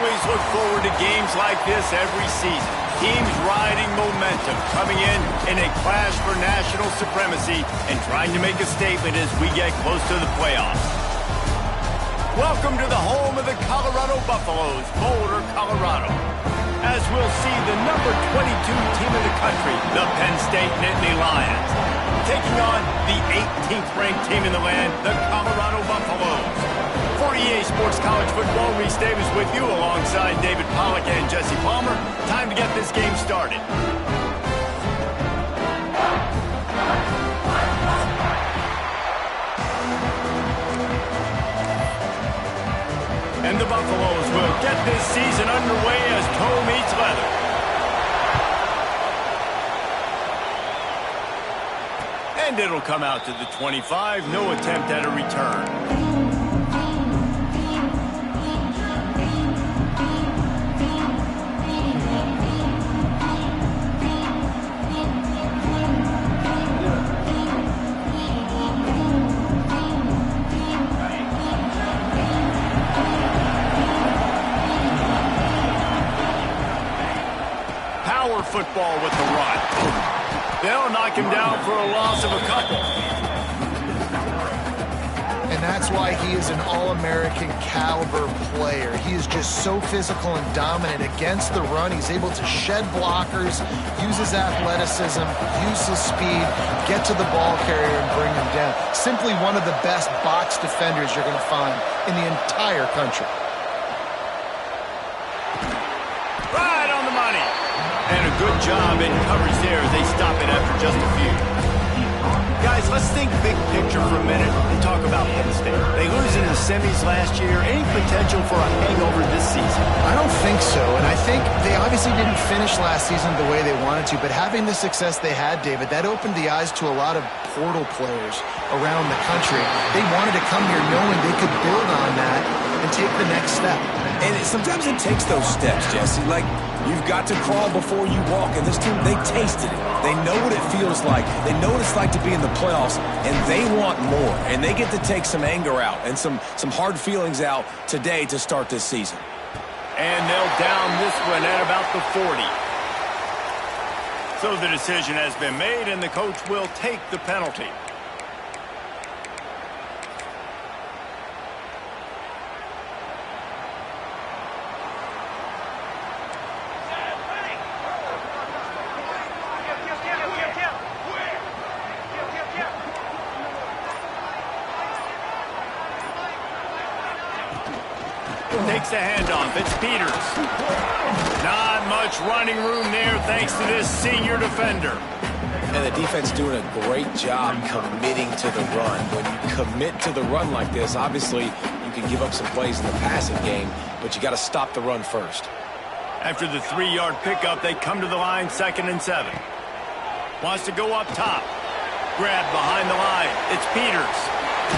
always look forward to games like this every season. Teams riding momentum, coming in a clash for national supremacy and trying to make a statement as we get close to the playoffs. Welcome to the home of the Colorado Buffaloes, Boulder, Colorado. As we'll see the number 22 team in the country, the Penn State Nittany Lions, taking on the 18th ranked team in the land, the Colorado Buffaloes. For EA Sports College Football, Reese Davis with you alongside David Pollack and Jesse Palmer. Time to get this game started. And the Buffaloes will get this season underway as toe meets leather. And it'll come out to the 25. No attempt at a return. Football with the run. They'll knock him down for a loss of a couple. And that's why he is an All-American caliber player. He is just so physical and dominant against the run. He's able to shed blockers, use his athleticism, use his speed, get to the ball carrier and bring him down. Simply one of the best box defenders you're going to find in the entire country. And a good job in coverage there as they stop it after just a few. Guys, let's think big picture for a minute and talk about Penn State. They lose in the semis last year. Any potential for a hangover this season? I don't think so, and I think they obviously didn't finish last season the way they wanted to, but having the success they had, David, that opened the eyes to a lot of portal players around the country. They wanted to come here knowing they could build on that and take the next step. And sometimes it takes those steps, Jesse. Like, you've got to crawl before you walk. And this team, they tasted it. They know what it feels like. They know what it's like to be in the playoffs, and they want more. And they get to take some anger out and some hard feelings out today to start this season. And they'll down this one at about the 40. So the decision has been made, and the coach will take the penalty. Takes the handoff. It's Peters. Not much running room there thanks to this senior defender. And the defense doing a great job committing to the run. When you commit to the run like this, obviously you can give up some plays in the passing game, but you got to stop the run first. After the 3-yard pickup, they come to the line 2nd and 7. Wants to go up top. Grab behind the line. It's Peters.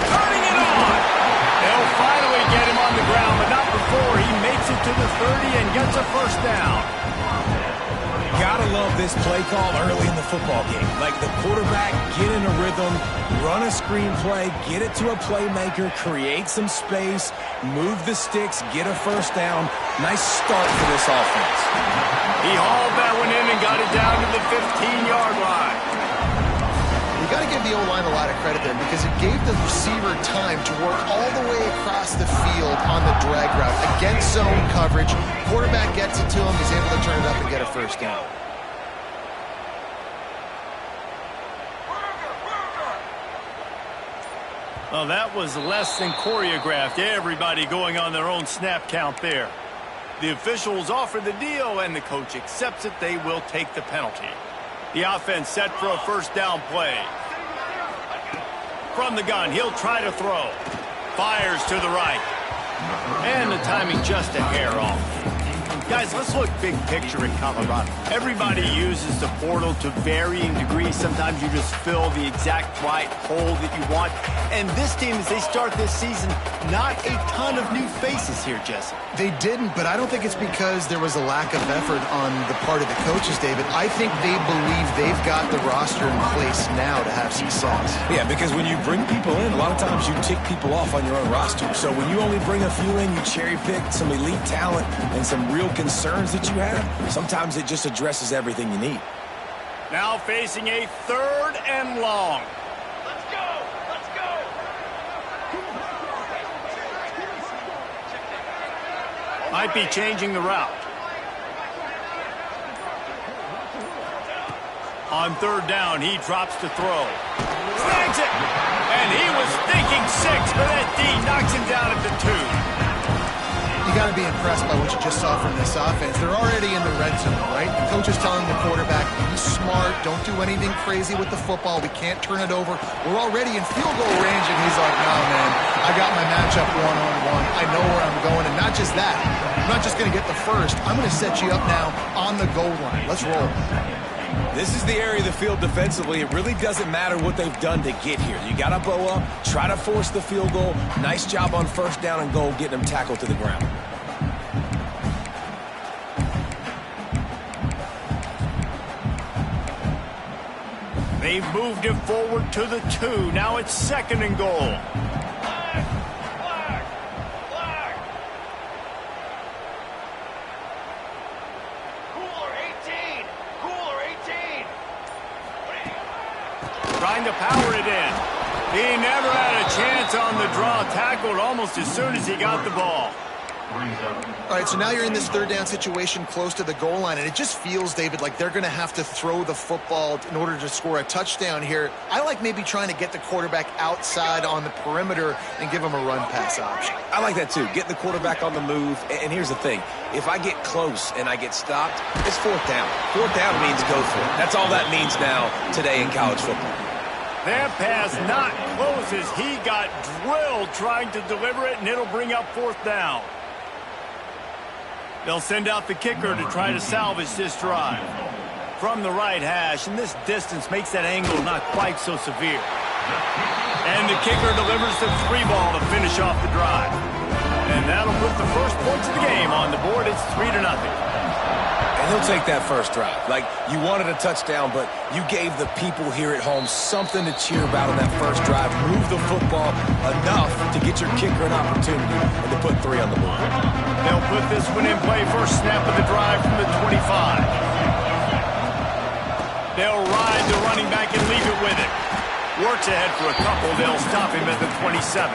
Turning it on. They'll finally get him on the ground, but not before he makes it to the 30 and gets a first down. Gotta love this play call early in the football game. Like the quarterback, get in a rhythm, run a screen play, get it to a playmaker, create some space, move the sticks, get a first down. Nice start for this offense. He hauled that one in and got it down to the 15-yard line. You got to give the O-line a lot of credit there because it gave the receiver time to work all the way across the field on the drag route against zone coverage. Quarterback gets it to him. He's able to turn it up and get a first down. Well, that was less than choreographed. Everybody going on their own snap count there. The officials offer the deal, and the coach accepts it. They will take the penalty. The offense set for a first down play. From the gun, he'll try to throw. Fires to the right. And the timing just a hair off. Guys, let's look big picture in Colorado. Everybody uses the portal to varying degrees. Sometimes you just fill the exact right hole that you want. And this team, as they start this season, not a ton of new faces here, Jesse. They didn't, but I don't think it's because there was a lack of effort on the part of the coaches, David. I think they believe they've got the roster in place now to have success. Yeah, because when you bring people in, a lot of times you tick people off on your own roster. So when you only bring a few in, you cherry pick some elite talent and some real concerns that you have, sometimes it just addresses everything you need. Now facing a 3rd and long. Let's go! Let's go! Might be changing the route. On 3rd down, he drops to throw. Snags it! And he was thinking 6, but that D knocks him down at the 2. You got to be impressed by what you just saw from this offense. They're already in the red zone, right? The coach is telling the quarterback, be smart, don't do anything crazy with the football. We can't turn it over. We're already in field goal range, and he's like, no, man, I got my matchup one-on-one. I know where I'm going, and not just that. I'm not just going to get the first. I'm going to set you up now on the goal line. Let's roll. This is the area of the field defensively. It really doesn't matter what they've done to get here. You got to bow up, try to force the field goal. Nice job on 1st down and goal, getting them tackled to the ground. They've moved it forward to the 2. Now it's 2nd and goal. Trying to power it in. He never had a chance on the draw. Tackled almost as soon as he got the ball. All right, so now you're in this 3rd down situation close to the goal line, and it just feels, David, like they're going to have to throw the football in order to score a touchdown here. I like maybe trying to get the quarterback outside on the perimeter and give him a run-pass option. I like that, too. Getting the quarterback on the move. And here's the thing. If I get close and I get stopped, it's 4th down. 4th down means go for it. That's all that means now today in college football. That pass not close as he got drilled trying to deliver it, and it'll bring up 4th down. They'll send out the kicker to try to salvage this drive. From the right hash, and this distance makes that angle not quite so severe. And the kicker delivers the 3 ball to finish off the drive. And that'll put the first points of the game on the board. It's 3-0. And he'll take that first drive. Like, you wanted a touchdown, but you gave the people here at home something to cheer about on that first drive. Move the football enough to get your kicker an opportunity and to put 3 on the board. They'll put this one in play. First snap of the drive from the 25. They'll ride the running back and leave it with it. Works ahead for a couple. They'll stop him at the 27.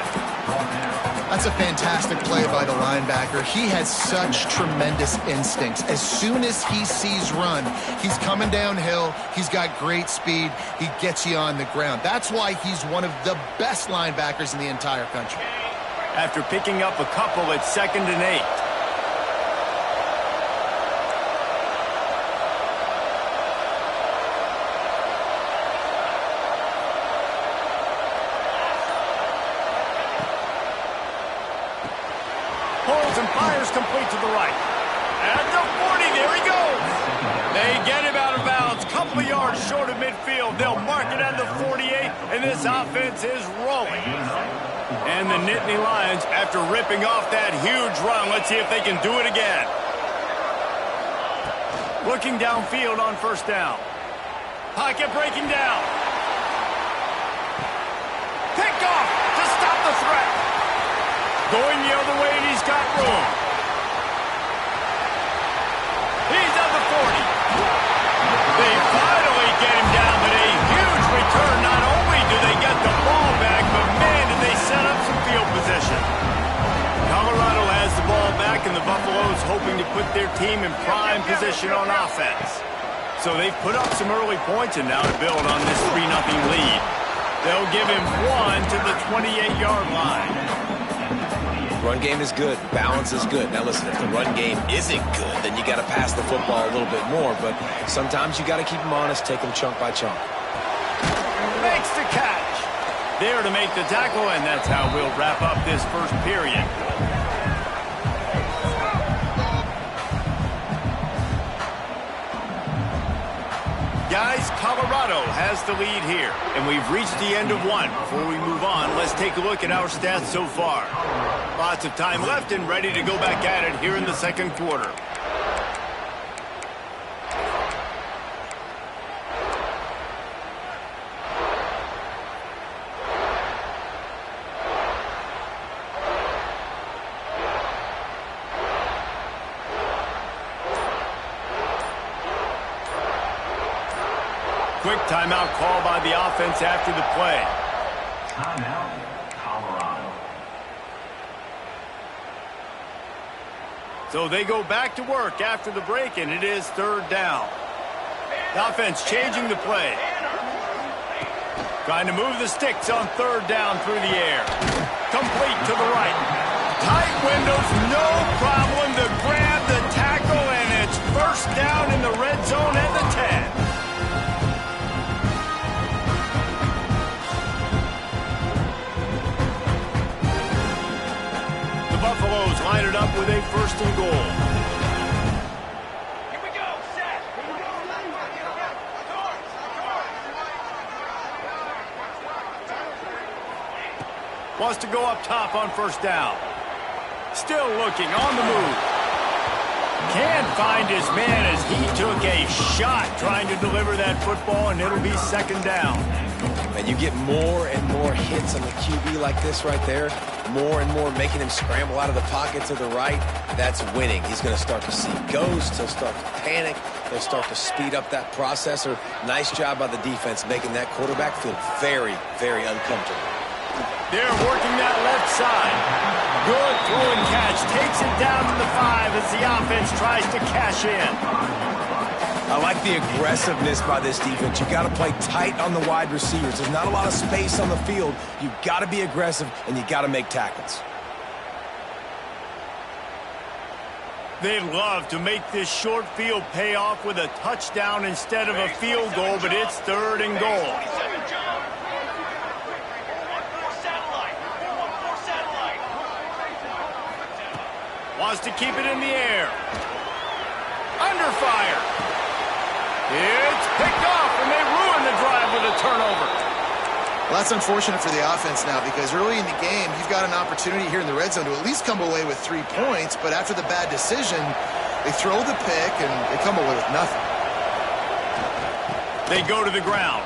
That's a fantastic play by the linebacker. He has such tremendous instincts. As soon as he sees run, he's coming downhill. He's got great speed. He gets you on the ground. That's why he's one of the best linebackers in the entire country. After picking up a couple at 2nd and 8. Pulls and fires complete to the right. At the 40, there he goes. They get him out of bounds. Couple of yards short of midfield. They'll mark it at the 48, and this offense is rolling. And the Nittany Lions, after ripping off that huge run, let's see if they can do it again. Looking downfield on 1st down. Pocket breaking down. Picked off to stop the threat. Going the other way, and he's got room. He's at the 40. They finally get him down, but a huge return. Not only do they get the ball back, but man, did they set up some field position. Colorado has the ball back, and the Buffaloes hoping to put their team in prime position on offense. So they've put up some early points, and now to build on this 3-0 lead. They'll give him 1 to the 28-yard line. Run game is good. Balance is good. Now listen, if the run game isn't good, then you got to pass the football a little bit more. But sometimes you got to keep them honest, take them chunk by chunk. Makes the catch. There to make the tackle, and that's how we'll wrap up this first period. Guys, Colorado has the lead here, and we've reached the end of one. Before we move on, let's take a look at our stats so far. Lots of time left and ready to go back at it here in the second quarter. Quick timeout call by the offense after the play. Timeout, Colorado. So they go back to work after the break, and it is third down. The offense changing the play. Trying to move the sticks on third down through the air. Complete to the right. Tight windows, no problem to grab the tackle, and it's first down in the red zone at the 10. Buffaloes line it up with a first and goal. Here we go, set. Wants to go up top on first down. Still looking on the move. Can't find his man as he took a shot trying to deliver that football, and it'll be second down. And you get more and more hits on the QB like this right there. More and more making him scramble out of the pocket to the right. That's winning. He's going to start to see ghosts. He'll start to panic. He'll start to speed up that processor. Nice job by the defense making that quarterback feel very, very uncomfortable. They're working that left side. Good throw and catch. Takes it down to the 5 as the offense tries to cash in. I like the aggressiveness by this defense. You got to play tight on the wide receivers. There's not a lot of space on the field. You got to be aggressive, and you got to make tackles. They'd love to make this short field pay off with a touchdown instead of a field goal, but it's third and goal. 27 John. 414 satellite. 414 satellite. Wants to keep it in the air. Under fire. It's picked off, and they ruin the drive with a turnover. Well, that's unfortunate for the offense now, because early in the game, you've got an opportunity here in the red zone to at least come away with 3 points, but after the bad decision, they throw the pick, and they come away with nothing. They go to the ground.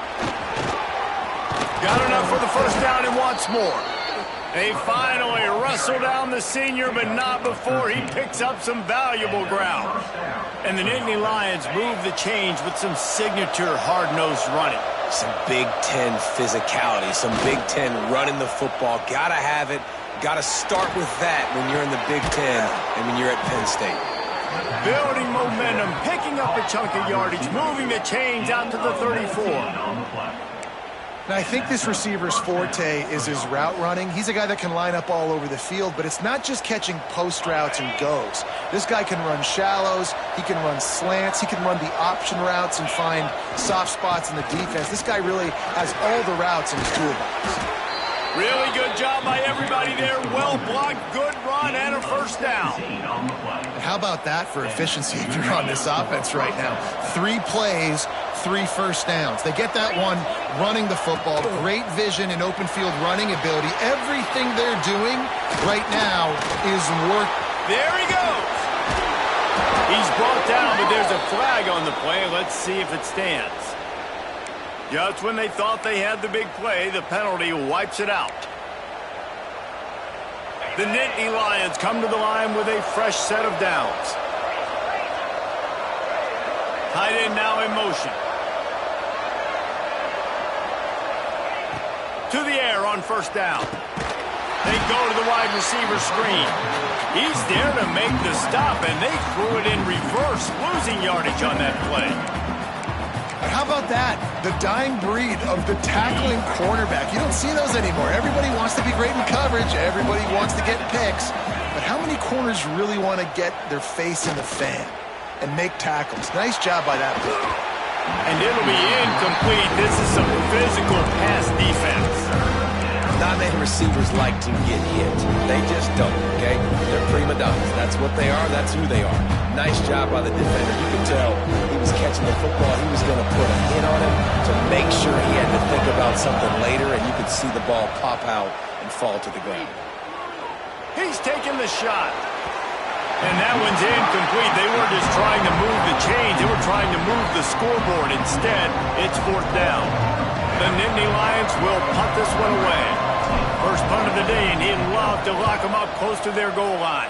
Got enough for the first down and wants more. They finally wrestle down the senior, but not before he picks up some valuable ground. And the Nittany Lions move the change with some signature hard-nosed running. Some Big Ten physicality, some Big Ten running the football. Got to have it. Got to start with that when you're in the Big Ten and when you're at Penn State. Building momentum, picking up a chunk of yardage, moving the chains out to the 34. Now, I think this receiver's forte is his route running. He's a guy that can line up all over the field, but it's not just catching post routes and goes. This guy can run shallows, he can run slants, he can run the option routes and find soft spots in the defense. This guy really has all the routes in his toolbox. Really good job by everybody there. Well blocked, good run, and a first down. And how about that for efficiency if you're on this offense right now? 3 plays, 3 first downs. They get that one running the football. Great vision and open field running ability. Everything they're doing right now is work. There he goes. He's brought down, but there's a flag on the play. Let's see if it stands. Just when they thought they had the big play, the penalty wipes it out. The Nittany Lions come to the line with a fresh set of downs. Tight end now in motion. To the air on first down. They go to the wide receiver screen. He's there to make the stop, and they threw it in reverse, losing yardage on that play. How about that? The dying breed of the tackling cornerback. You don't see those anymore. Everybody wants to be great in coverage. Everybody wants to get picks. But how many corners really want to get their face in the fan and make tackles? Nice job by that play. And it'll be incomplete. This is some physical pass defense. Not many receivers like to get hit. They just don't, okay? They're prima donnas. That's what they are. That's who they are. Nice job by the defender. You can tell he was catching the football, he was going to put a hit on him to make sure he had to think about something later, and you could see the ball pop out and fall to the ground. He's taking the shot. And that one's incomplete. They weren't just trying to move the chains. They were trying to move the scoreboard. Instead, it's 4th down. The Nittany Lions will punt this one away. First punt of the day, and he'd love to lock them up close to their goal line.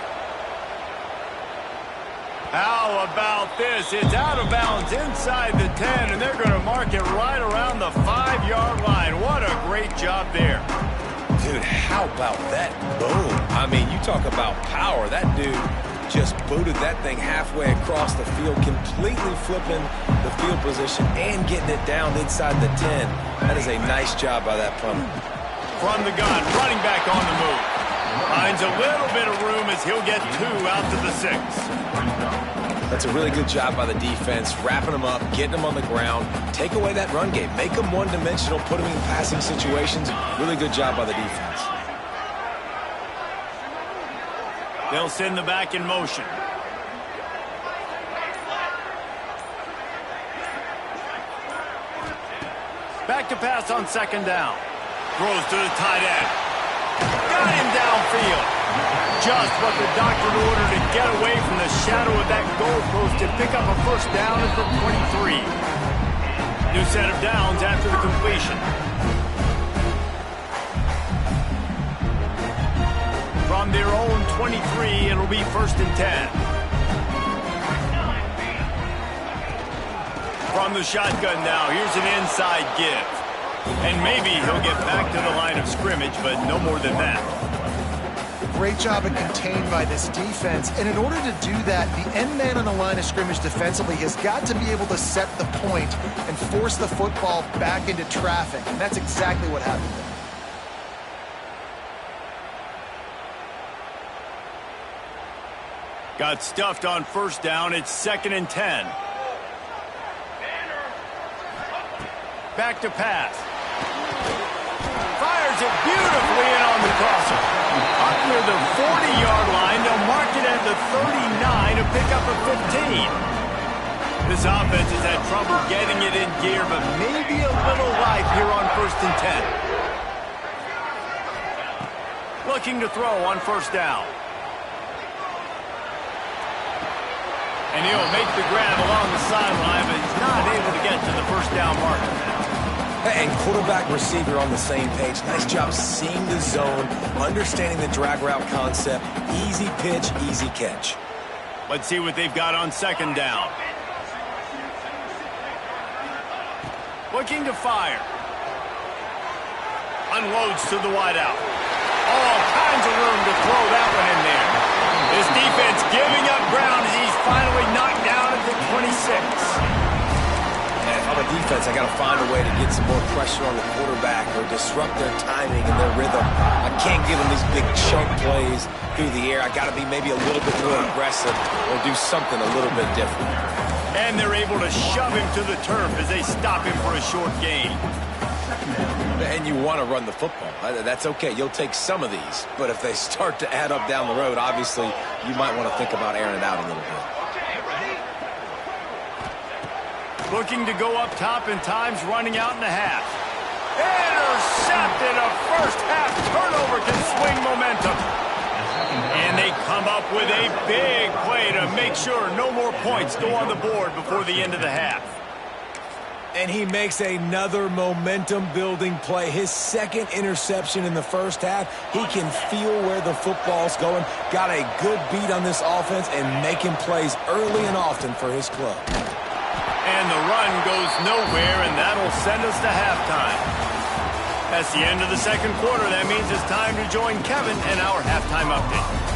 How about this? It's out of bounds inside the 10, and they're going to mark it right around the 5-yard line. What a great job there. Dude, how about that boom? I mean, you talk about power. That dude just booted that thing halfway across the field, completely flipping the field position and getting it down inside the 10. That is a nice job by that punter. From the gun, running back on the move. Finds a little bit of room as he'll get 2 out to the 6. That's a really good job by the defense, wrapping them up, getting them on the ground, take away that run game, make them one-dimensional, put them in passing situations. Really good job by the defense. They'll send the back in motion. Back to pass on 2nd down. Throws to the tight end. Got him downfield. Just what the doctor ordered to get away from the shadow of that goalpost and pick up a 1st down at the 23. New set of downs after the completion. From their own 23, it'll be 1st and 10. From the shotgun now, here's an inside give. And maybe he'll get back to the line of scrimmage, but no more than that. Great job of contained by this defense. And in order to do that, the end man on the line of scrimmage defensively has got to be able to set the point and force the football back into traffic. And that's exactly what happened there. Got stuffed on 1st down. It's 2nd and 10. Back to pass. Fires it beautifully in on the crosser. Up near the 40-yard line, they'll mark it at the 39 to pick up a 15. This offense has had trouble getting it in gear, but maybe a little life here on 1st and 10. Looking to throw on 1st down. And he'll make the grab along the sideline, but he's not able to get to the 1st down marker. And quarterback receiver on the same page. Nice job seeing the zone, understanding the drag route concept. Easy pitch, easy catch. Let's see what they've got on 2nd down. Looking to fire. Unloads to the wideout. All kinds of room to throw that one in there. This defense giving up ground as he's finally knocked down at the 26. And on the defense, I got to find a way to get some more pressure on the quarterback or disrupt their timing and their rhythm. I can't give them these big chunk plays through the air. I got to be maybe a little bit more aggressive or do something a little bit different. And they're able to shove him to the turf as they stop him for a short gain. And you want to run the football. That's okay. You'll take some of these. But if they start to add up down the road, obviously, you might want to think about airing it out a little bit. Looking to go up top, and time's running out in the half. Intercepted. A 1st half turnover can swing momentum. And they come up with a big play to make sure no more points go on the board before the end of the half. And he makes another momentum-building play. His 2nd interception in the 1st half. He can feel where the football's going. Got a good beat on this offense and making plays early and often for his club. And the run goes nowhere, and that'll send us to halftime. That's the end of the 2nd quarter. That means it's time to join Kevin in our halftime update.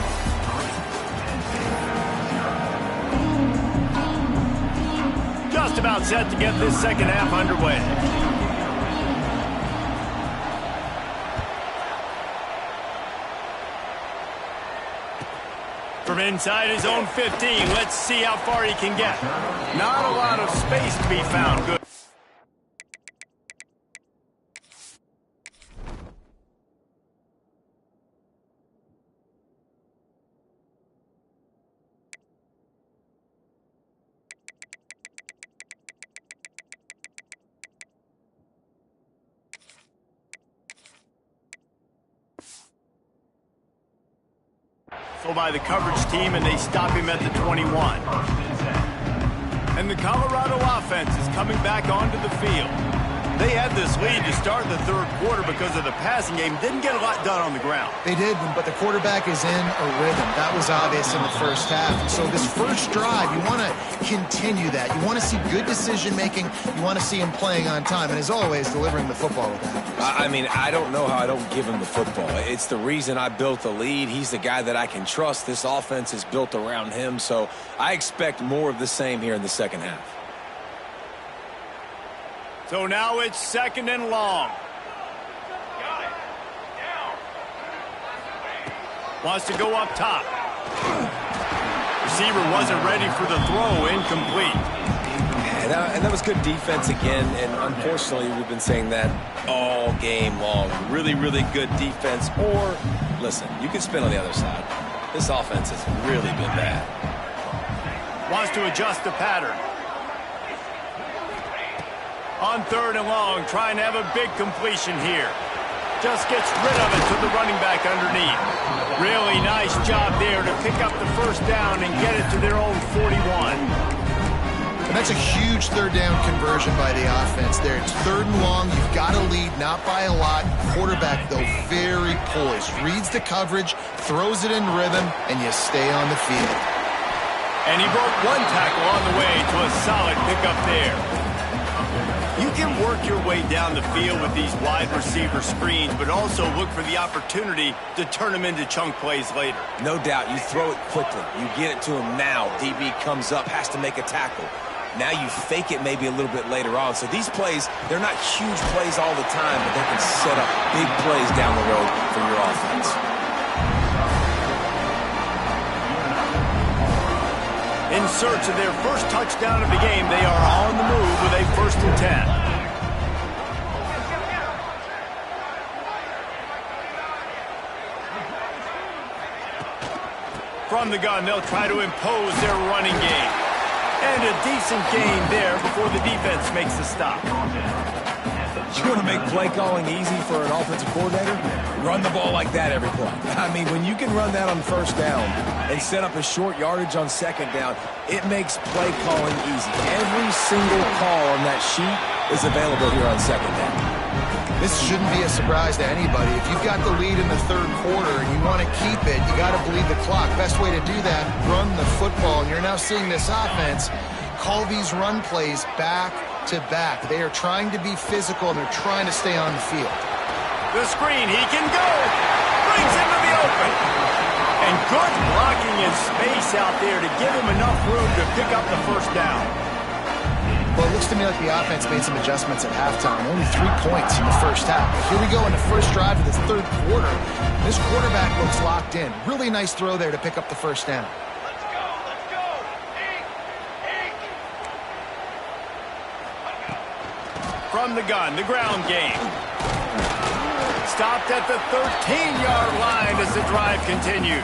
Just about set to get this 2nd half underway. From inside his own 15, let's see how far he can get. Not a lot of space to be found. Good. tackle by the coverage team, and they stop him at the 21. And the Colorado offense is coming back onto the field. They had this lead to start the third quarter because of the passing game. Didn't get a lot done on the ground. They did, but the quarterback is in a rhythm. That was obvious in the first half. So this first drive, you want to continue that. You want to see good decision-making. You want to see him playing on time. And as always, delivering the football with that. I mean, I don't know how I don't give him the football. It's the reason I built the lead. He's the guy that I can trust. This offense is built around him. So I expect more of the same here in the second half. So now it's 2nd and long. Got it. Down. Wants to go up top. Receiver wasn't ready for the throw. Incomplete. And that was good defense again. And unfortunately, we've been saying that all game long. Really, really good defense. Or, listen, you can spin on the other side. This offense has really been bad. Wants to adjust the pattern. On 3rd and long, trying to have a big completion here. Just gets rid of it to the running back underneath. Really nice job there to pick up the first down and get it to their own 41. And that's a huge third down conversion by the offense there. It's 3rd and long. You've got to lead, not by a lot. Quarterback, though, very poised. Reads the coverage, throws it in rhythm, and you stay on the field. And he broke one tackle on the way to a solid pickup there. You can work your way down the field with these wide receiver screens, but also look for the opportunity to turn them into chunk plays later. No doubt, you throw it quickly. You get it to him now. DB comes up, has to make a tackle. Now you fake it maybe a little bit later on. So these plays, they're not huge plays all the time, but they can set up big plays down the road for your offense. In search of their first touchdown of the game, they are on the move with a 1st and 10. From the gun, they'll try to impose their running game. And a decent gain there before the defense makes the stop. You want to make play calling easy for an offensive coordinator? Run the ball like that every play. I mean, when you can run that on 1st down and set up a short yardage on 2nd down, it makes play calling easy. Every single call on that sheet is available here on 2nd down. This shouldn't be a surprise to anybody. If you've got the lead in the 3rd quarter and you want to keep it, you got to bleed the clock. Best way to do that, run the football. And you're now seeing this offense call these run plays back to back. They are trying to be physical, and they're trying to stay on the field. The screen, he can go. Brings him to the open. And good blocking in space out there to give him enough room to pick up the 1st down. Well, it looks to me like the offense made some adjustments at halftime. Only 3 points in the first half. Here we go in the first drive of this 3rd quarter. This quarterback looks locked in. Really nice throw there to pick up the 1st down. Let's go. Let's go. Ink. From the gun, the ground game. Stopped at the 13-yard line as the drive continues.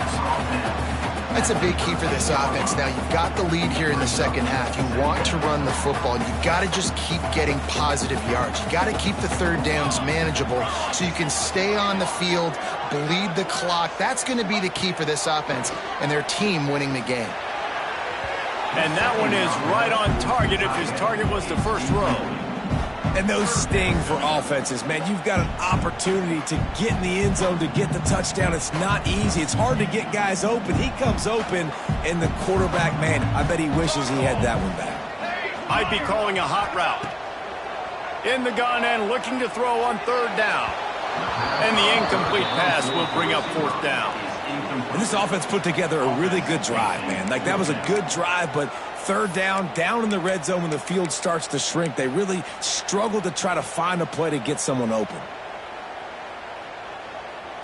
That's a big key for this offense. Now, you've got the lead here in the second half. You want to run the football. You've got to just keep getting positive yards. You've got to keep the 3rd downs manageable so you can stay on the field, bleed the clock. That's going to be the key for this offense and their team winning the game. And that one is right on target if his target was the first row. And those sting for offenses, man. You've got an opportunity to get in the end zone, to get the touchdown. It's not easy. It's hard to get guys open. He comes open, and the quarterback, man, I bet he wishes he had that one back. Might be calling a hot route. In the gun and looking to throw on 3rd down. And the incomplete pass will bring up 4th down. And this offense put together a really good drive, man. Like, that was a good drive, but 3rd down in the red zone when the field starts to shrink, they really struggle to try to find a play to get someone open.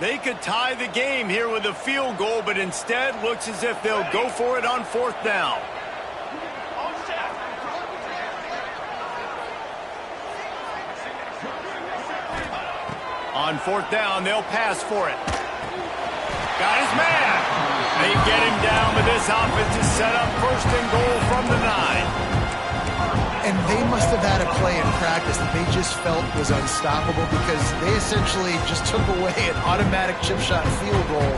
They could tie the game here with a field goal, but instead looks as if they'll go for it on 4th down. On set. On 4th down, they'll pass for it. Got his man. They get him down, but this offense is set up 1st and goal from the 9. And they must have had a play in practice that they just felt was unstoppable because they essentially just took away an automatic chip shot field goal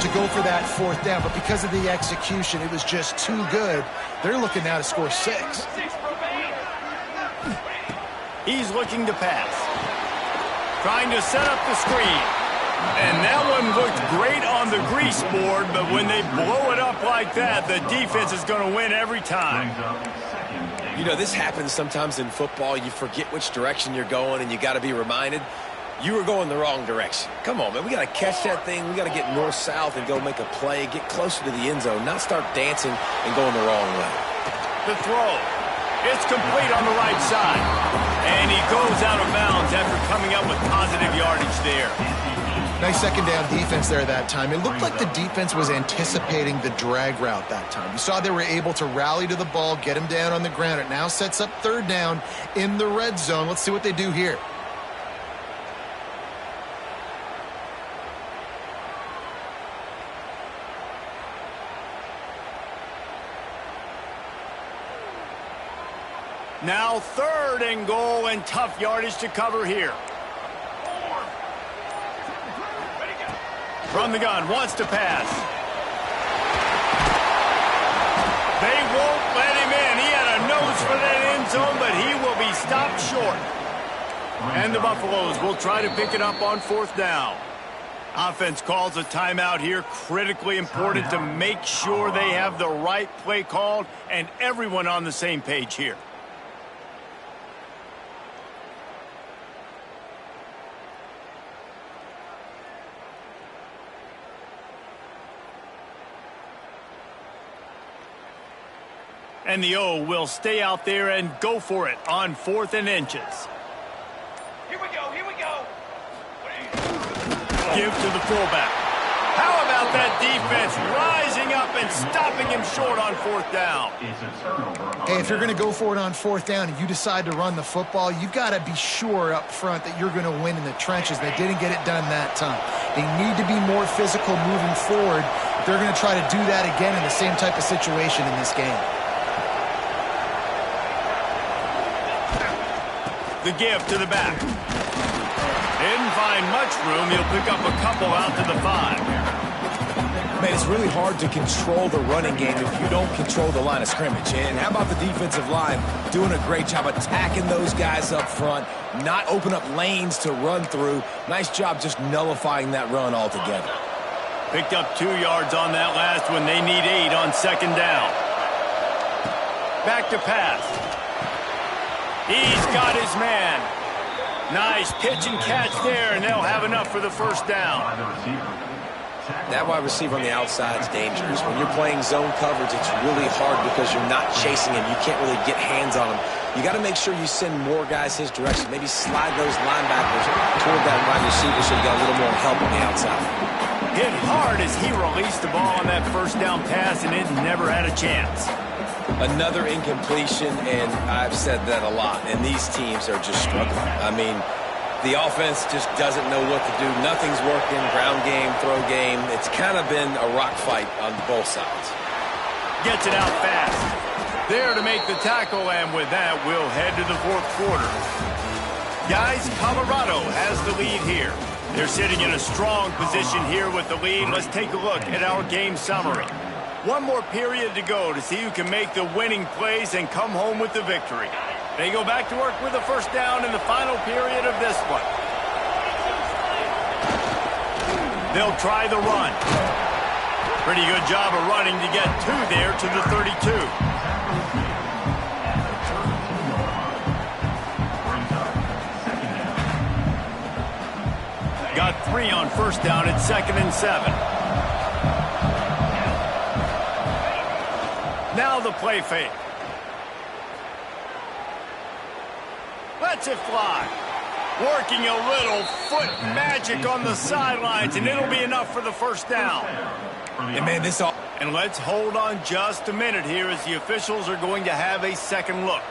to go for that 4th down. But because of the execution, it was just too good. They're looking now to score 6. He's looking to pass. Trying to set up the screen. And that one looked great on the grease board, but when they blow it up like that, the defense is going to win every time. You know, this happens sometimes in football. You forget which direction you're going, and you got to be reminded you were going the wrong direction. Come on, man. We got to catch that thing. We got to get north-south and go make a play, get closer to the end zone, not start dancing and going the wrong way. The throw. It's complete on the right side. And he goes out of bounds after coming up with positive yardage there. Nice second down defense there that time. It looked like the defense was anticipating the drag route that time. You saw they were able to rally to the ball, get him down on the ground. It now sets up 3rd down in the red zone. Let's see what they do here. Now 3rd and goal, and tough yardage to cover here. From the gun, wants to pass. They won't let him in. He had a nose for that end zone, but he will be stopped short. And the Buffaloes will try to pick it up on 4th down. Offense calls a timeout here. Critically important to make sure they have the right play called and everyone on the same page here. And the O will stay out there and go for it on 4th and inches. Here we go, here we go. Give to the fullback. How about that defense rising up and stopping him short on 4th down? Hey, if you're going to go for it on 4th down and you decide to run the football, you've got to be sure up front that you're going to win in the trenches. They didn't get it done that time. They need to be more physical moving forward. They're going to try to do that again in the same type of situation in this game. The give to the back. Didn't find much room. He'll pick up a couple out to the 5. Man, it's really hard to control the running game if you don't control the line of scrimmage. And how about the defensive line doing a great job attacking those guys up front, not open up lanes to run through. Nice job just nullifying that run altogether. Picked up 2 yards on that last one. They need 8 on 2nd down. Back to pass. He's got his man. Nice pitch and catch there, and they'll have enough for the 1st down. That wide receiver on the outside is dangerous. When you're playing zone coverage, it's really hard because you're not chasing him. You can't really get hands on him. You got to make sure you send more guys his direction. Maybe slide those linebackers toward that wide receiver so you got a little more help on the outside. Hit hard as he released the ball on that 1st down pass, and it never had a chance. Another incompletion, and I've said that a lot, and these teams are just struggling. I mean, the offense just doesn't know what to do. Nothing's working, ground game, throw game. It's kind of been a rock fight on both sides. Gets it out fast. There to make the tackle, and with that, we'll head to the 4th quarter. Guys, Colorado has the lead here. They're sitting in a strong position here with the lead. Let's take a look at our game summary. One more period to go to see who can make the winning plays and come home with the victory. They go back to work with a 1st down in the final period of this one. They'll try the run. Pretty good job of running to get 2 there to the 32. Got 3 on 1st down at 2nd and 7. Now the play fake. Lets it fly. Working a little foot magic on the sidelines, and it'll be enough for the 1st down. And man, this all. And let's hold on just a minute here as the officials are going to have a second look.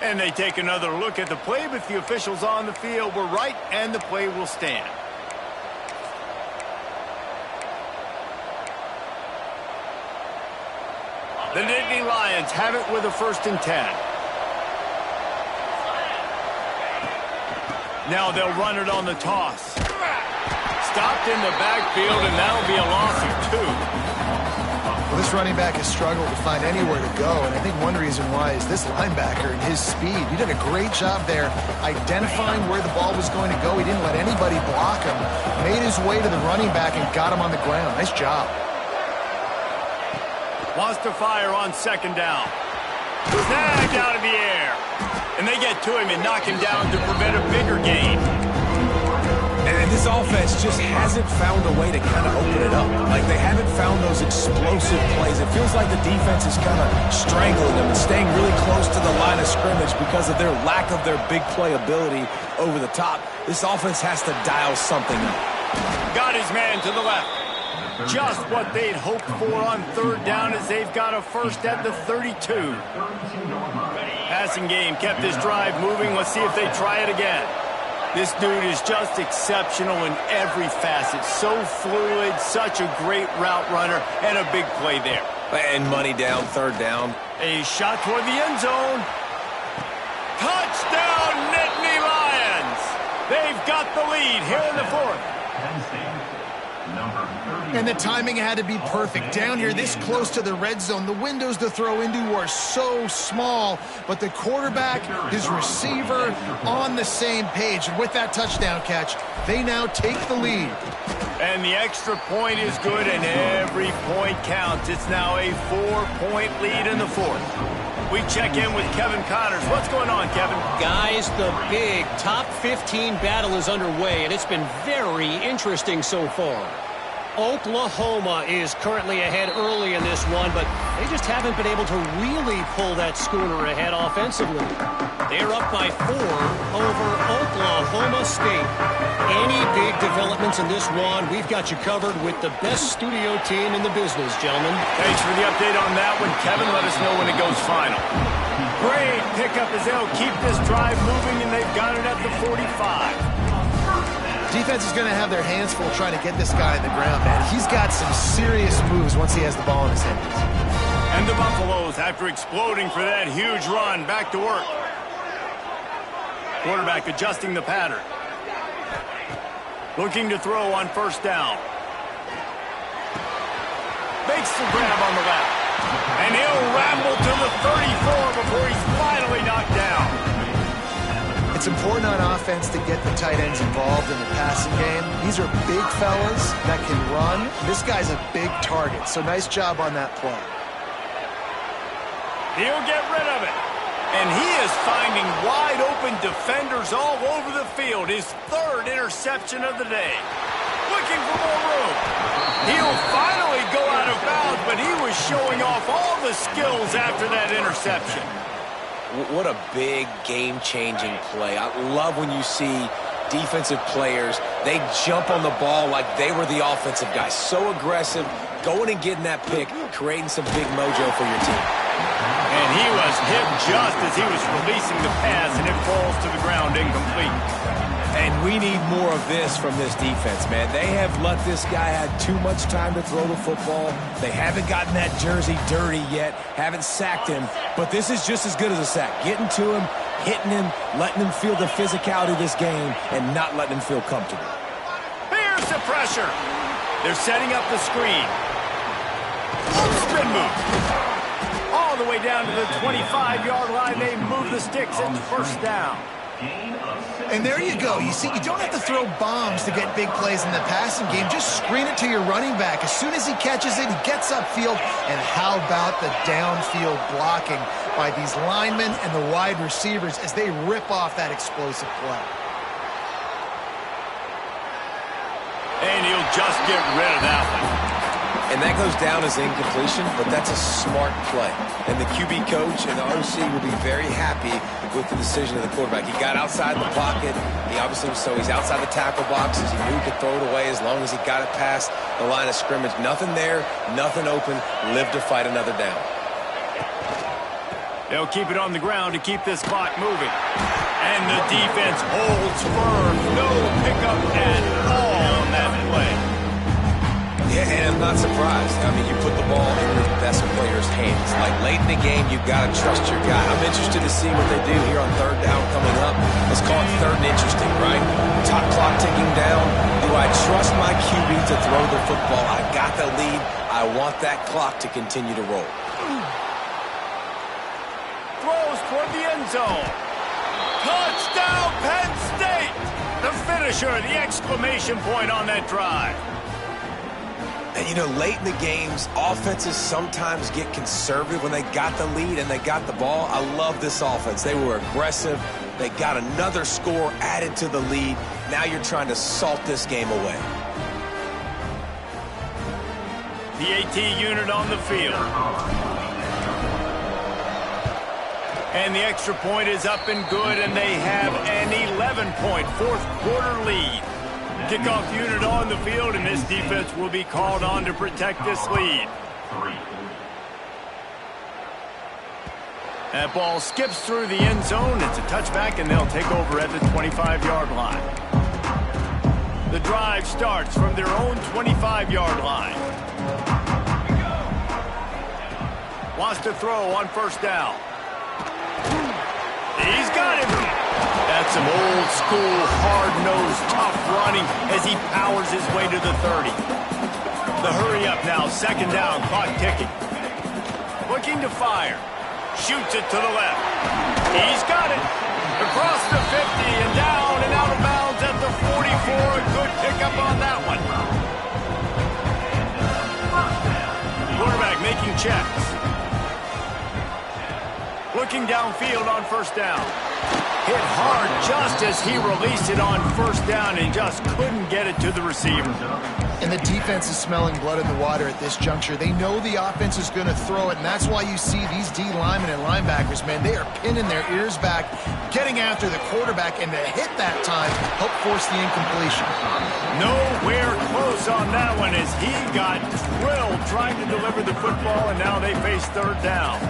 And they take another look at the play, but the officials on the field were right, and the play will stand. The Nittany Lions have it with a 1st and 10. Now they'll run it on the toss. Stopped in the backfield, and that'll be a loss of 2. Well, this running back has struggled to find anywhere to go, and I think one reason why is this linebacker and his speed. He did a great job there identifying where the ball was going to go. He didn't let anybody block him. Made his way to the running back and got him on the ground. Nice job. Wants to fire on 2nd down. Snagged out of the air. And they get to him and knock him down to prevent a bigger gain. And this offense just hasn't found a way to kind of open it up. Like, they haven't found those explosive plays. It feels like the defense is kind of strangling them and staying really close to the line of scrimmage because of their lack of their big play ability over the top. This offense has to dial something up. Got his man to the left. Just what they'd hoped for on 3rd down as they've got a 1st at the 32. Passing game kept this drive moving. Let's see if they try it again. This dude is just exceptional in every facet. So fluid, such a great route runner, and a big play there. And money down, 3rd down. A shot toward the end zone. Touchdown, Nittany Lions! They've got the lead here in the 4th. And the timing had to be perfect. Down here, this close to the red zone, the windows to throw into are so small, but the quarterback, his receiver, on the same page. And with that touchdown catch, they now take the lead. And the extra point is good, and every point counts. It's now a 4-point lead in the 4th. We check in with Kevin Connors. What's going on, Kevin? Guys, the big top 15 battle is underway, and it's been very interesting so far. Oklahoma is currently ahead early in this one, but they just haven't been able to really pull that schooner ahead offensively. They're up by 4 over Oklahoma State. Any big developments in this one, we've got you covered with the best studio team in the business, gentlemen. Thanks for the update on that one, Kevin. Let us know when it goes final. Great pickup as they'll keep this drive moving, and they've got it at the 45. Defense is going to have their hands full trying to get this guy on the ground, man. He's got some serious moves once he has the ball in his hands. And the Buffaloes, after exploding for that huge run, back to work. Quarterback adjusting the pattern. Looking to throw on 1st down. Makes the grab on the left. And he'll ramble to the 34 before he's finally knocked down. It's important on offense to get the tight ends involved in the passing game. These are big fellas that can run. This guy's a big target, so nice job on that play. He'll get rid of it. And he is finding wide-open defenders all over the field. His 3rd interception of the day. Looking for more room. He'll finally go out of bounds, but he was showing off all the skills after that interception. What a big game-changing play. I love when you see defensive players, they jump on the ball like they were the offensive guys. So aggressive, going and getting that pick, creating some big mojo for your team. And he was hit just as he was releasing the pass, and it falls to the ground incomplete. And we need more of this from this defense, man. They have let this guy have too much time to throw the football. They haven't gotten that jersey dirty yet, haven't sacked him, but this is just as good as a sack. Getting to him, hitting him, letting him feel the physicality of this game, and not letting him feel comfortable. Here's the pressure. They're setting up the screen. Spin move. All the way down to the 25-yard line. They move the sticks. It's 1st down. And there you go. You see, you don't have to throw bombs to get big plays in the passing game. Just screen it to your running back. As soon as he catches it, he gets upfield. And how about the downfield blocking by these linemen and the wide receivers as they rip off that explosive play. And he'll just get rid of that one. And that goes down as incompletion, but that's a smart play. And the QB coach and the OC will be very happy with the decision of the quarterback. He got outside the pocket. He obviously, so he's outside the tackle boxes. He knew he could throw it away as long as he got it past the line of scrimmage. Nothing there, nothing open. Live to fight another down. They'll keep it on the ground to keep this clock moving. And the defense holds firm. No pickup at all on that play. Yeah, and I'm not surprised. I mean, you put the ball in your best player's hands. Like, late in the game, you've got to trust your guy. I'm interested to see what they do here on third down coming up. Let's call it third and interesting, right? Top clock ticking down. Do I trust my QB to throw the football? I got the lead. I want that clock to continue to roll. Throws toward the end zone. Touchdown, Penn State! The finisher, the exclamation point on that drive. And, you know, late in the games, offenses sometimes get conservative when they got the lead and they got the ball. I love this offense. They were aggressive. They got another score added to the lead. Now you're trying to salt this game away. The AT unit on the field. And the extra point is up and good, and they have an 11-point fourth-quarter lead. Kickoff unit on the field, and this defense will be called on to protect this lead. That ball skips through the end zone. It's a touchback, and they'll take over at the 25-yard line. The drive starts from their own 25-yard line. Wants to throw on first down. He's got him. That's some old-school, hard-nosed, tough running as he powers his way to the 30. The hurry-up now, second down, clock ticking. Looking to fire. Shoots it to the left. He's got it. Across the 50 and down and out of bounds at the 44. A good pickup on that one. Quarterback making checks. Looking downfield on first down. Hit hard just as he released it on first down and just couldn't get it to the receiver. And the defense is smelling blood in the water at this juncture. They know the offense is going to throw it, and that's why you see these D linemen and linebackers, man, they are pinning their ears back, getting after the quarterback, and the hit that time helped force the incompletion. Nowhere close on that one as he got drilled trying to deliver the football, and now they face third down.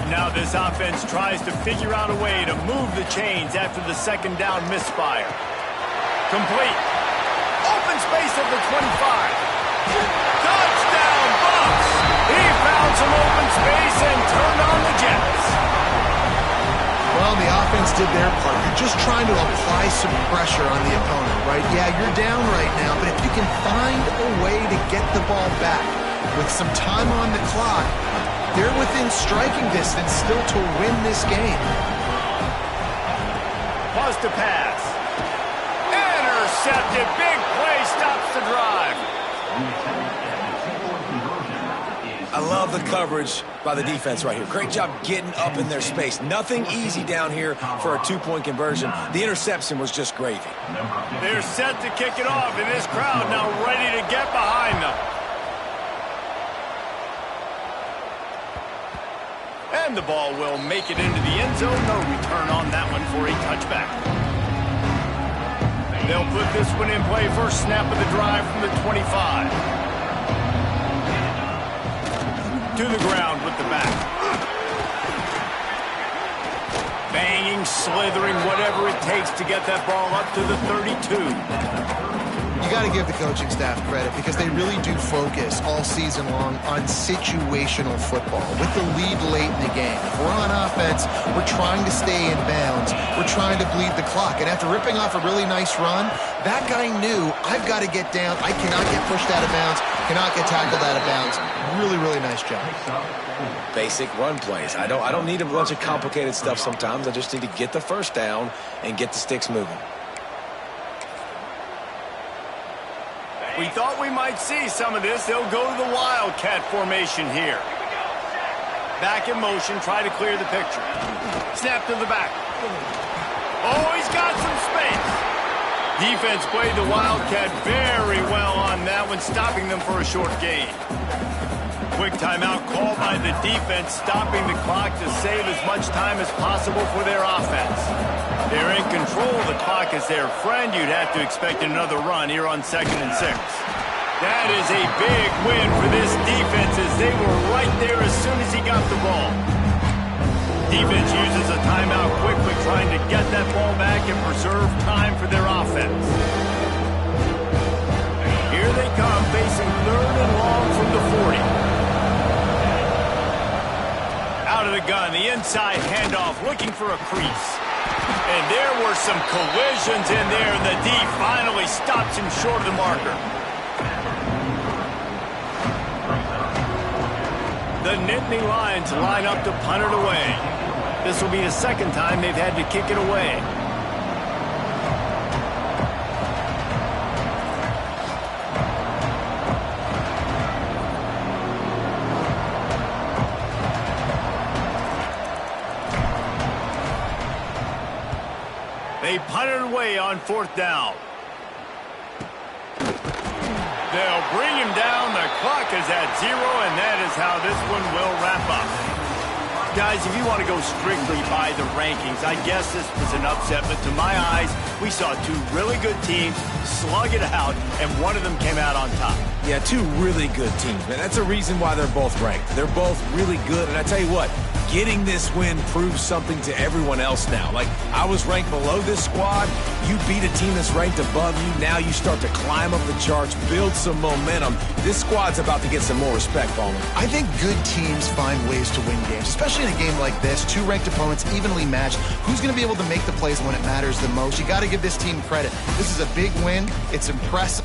Now this offense tries to figure out a way to move the chains after the second down misfire. Complete. Open space at the 25. Touchdown, Bucks! He found some open space and turned on the Jets. Well, the offense did their part. You're just trying to apply some pressure on the opponent, right? Yeah, you're down right now, but if you can find a way to get the ball back with some time on the clock, they're within striking distance still to win this game. Pause to pass. Intercepted. Big play stops the drive. I love the coverage by the defense right here. Great job getting up in their space. Nothing easy down here for a two-point conversion. The interception was just gravy. They're set to kick it off, and this crowd now ready to get behind them. And the ball will make it into the end zone. No return on that one for a touchback. They'll put this one in play. First snap of the drive from the 25. To the ground with the back. Banging, slithering, whatever it takes to get that ball up to the 32. You got to give the coaching staff credit because they really do focus all season long on situational football with the lead late in the game. If we're on offense, we're trying to stay in bounds. We're trying to bleed the clock. And after ripping off a really nice run, that guy knew, I've got to get down. I cannot get pushed out of bounds, cannot get tackled out of bounds. Really, really nice job. Basic run plays. I don't need a bunch of complicated stuff sometimes. I just need to get the first down and get the sticks moving. We thought we might see some of this. They'll go to the Wildcat formation here. Back in motion, try to clear the picture. Snap to the back. Oh, he's got some space. Defense played the Wildcat very well on that one, stopping them for a short gain. Quick timeout called by the defense, stopping the clock to save as much time as possible for their offense. They're in control. The clock is their friend. You'd have to expect another run here on 2nd and 6. That is a big win for this defense as they were right there as soon as he got the ball. Defense uses a timeout quickly, trying to get that ball back and preserve time for their offense. Here they come, facing 3rd and long from the 40. Out of the gun, the inside handoff, looking for a crease. And there were some collisions in there, and the D finally stops him short of the marker. The Nittany Lions line up to punt it away. This will be the second time they've had to kick it away. They punt it away on 4th down. They'll bring him down. The clock is at 0, and that is how this one will wrap up. Guys, if you want to go strictly by the rankings, I guess this was an upset, but to my eyes, we saw 2 really good teams slug it out, and one of them came out on top. Yeah, 2 really good teams, man. That's a reason why they're both ranked. They're both really good, and I tell you what, getting this win proves something to everyone else now. Like, I was ranked below this squad. You beat a team that's ranked above you. Now you start to climb up the charts, build some momentum. This squad's about to get some more respect, Bowman. I think good teams find ways to win games, especially in a game like this. 2 ranked opponents, evenly matched. Who's going to be able to make the plays when it matters the most? You got to give this team credit. This is a big win. It's impressive.